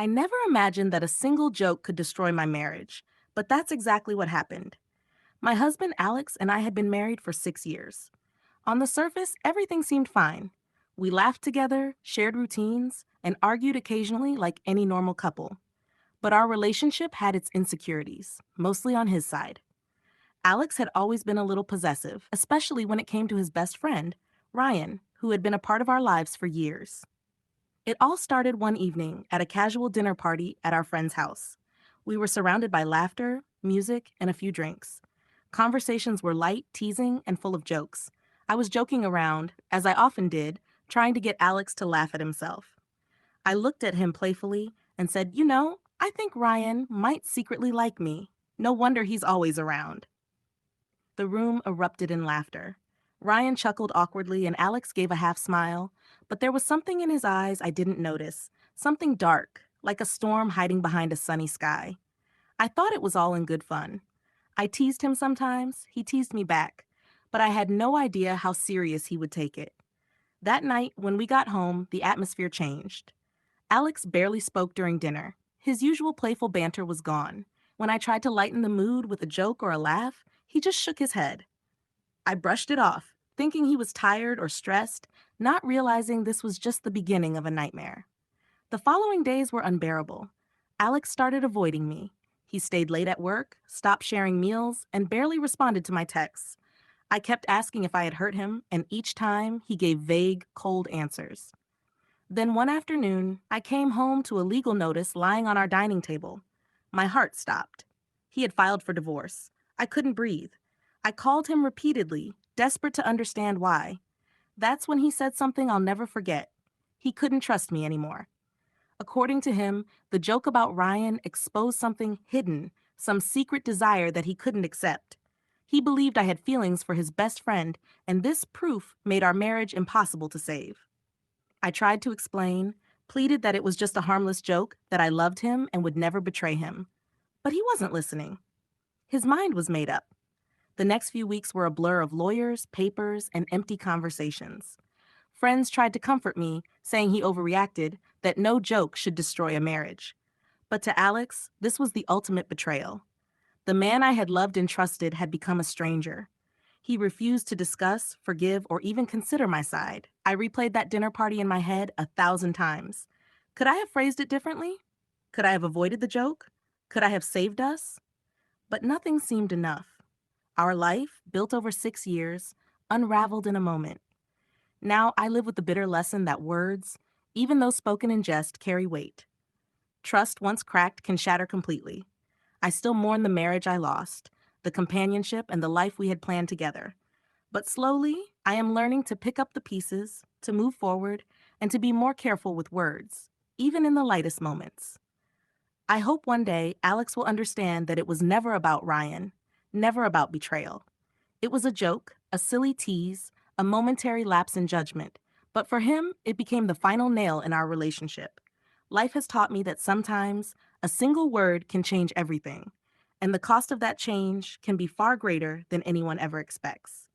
I never imagined that a single joke could destroy my marriage, but that's exactly what happened. My husband Alex and I had been married for 6 years. On the surface, everything seemed fine. We laughed together, shared routines, and argued occasionally like any normal couple. But our relationship had its insecurities, mostly on his side. Alex had always been a little possessive, especially when it came to his best friend, Ryan, who had been a part of our lives for years. It all started one evening at a casual dinner party at our friend's house. We were surrounded by laughter, music, and a few drinks. Conversations were light, teasing, and full of jokes. I was joking around, as I often did, trying to get Alex to laugh at himself. I looked at him playfully and said, I think Ryan might secretly like me. No wonder he's always around. The room erupted in laughter. Ryan chuckled awkwardly and Alex gave a half smile, but there was something in his eyes I didn't notice, something dark, like a storm hiding behind a sunny sky. I thought it was all in good fun. I teased him sometimes, he teased me back, but I had no idea how serious he would take it. That night, when we got home, the atmosphere changed. Alex barely spoke during dinner. His usual playful banter was gone. When I tried to lighten the mood with a joke or a laugh, he just shook his head. I brushed it off, thinking he was tired or stressed, not realizing this was just the beginning of a nightmare. The following days were unbearable. Alex started avoiding me. He stayed late at work, stopped sharing meals, and barely responded to my texts. I kept asking if I had hurt him, and each time he gave vague, cold answers. Then one afternoon, I came home to a legal notice lying on our dining table. My heart stopped. He had filed for divorce. I couldn't breathe. I called him repeatedly, desperate to understand why. That's when he said something I'll never forget. He couldn't trust me anymore. According to him, the joke about Ryan exposed something hidden, some secret desire that he couldn't accept. He believed I had feelings for his best friend, and this proof made our marriage impossible to save. I tried to explain, pleaded that it was just a harmless joke, that I loved him and would never betray him. But he wasn't listening. His mind was made up. The next few weeks were a blur of lawyers, papers, and empty conversations. Friends tried to comfort me, saying he overreacted, that no joke should destroy a marriage. But to Alex, this was the ultimate betrayal. The man I had loved and trusted had become a stranger. He refused to discuss, forgive, or even consider my side. I replayed that dinner party in my head 1,000 times. Could I have phrased it differently? Could I have avoided the joke? Could I have saved us? But nothing seemed enough. Our life, built over 6 years, unraveled in a moment. Now I live with the bitter lesson that words, even though spoken in jest, carry weight. Trust once cracked can shatter completely. I still mourn the marriage I lost, the companionship and the life we had planned together. But slowly, I am learning to pick up the pieces, to move forward, and to be more careful with words, even in the lightest moments. I hope one day Alex will understand that it was never about Ryan, never about betrayal. It was a joke, a silly tease, a momentary lapse in judgment, but for him, it became the final nail in our relationship. Life has taught me that sometimes a single word can change everything, and the cost of that change can be far greater than anyone ever expects.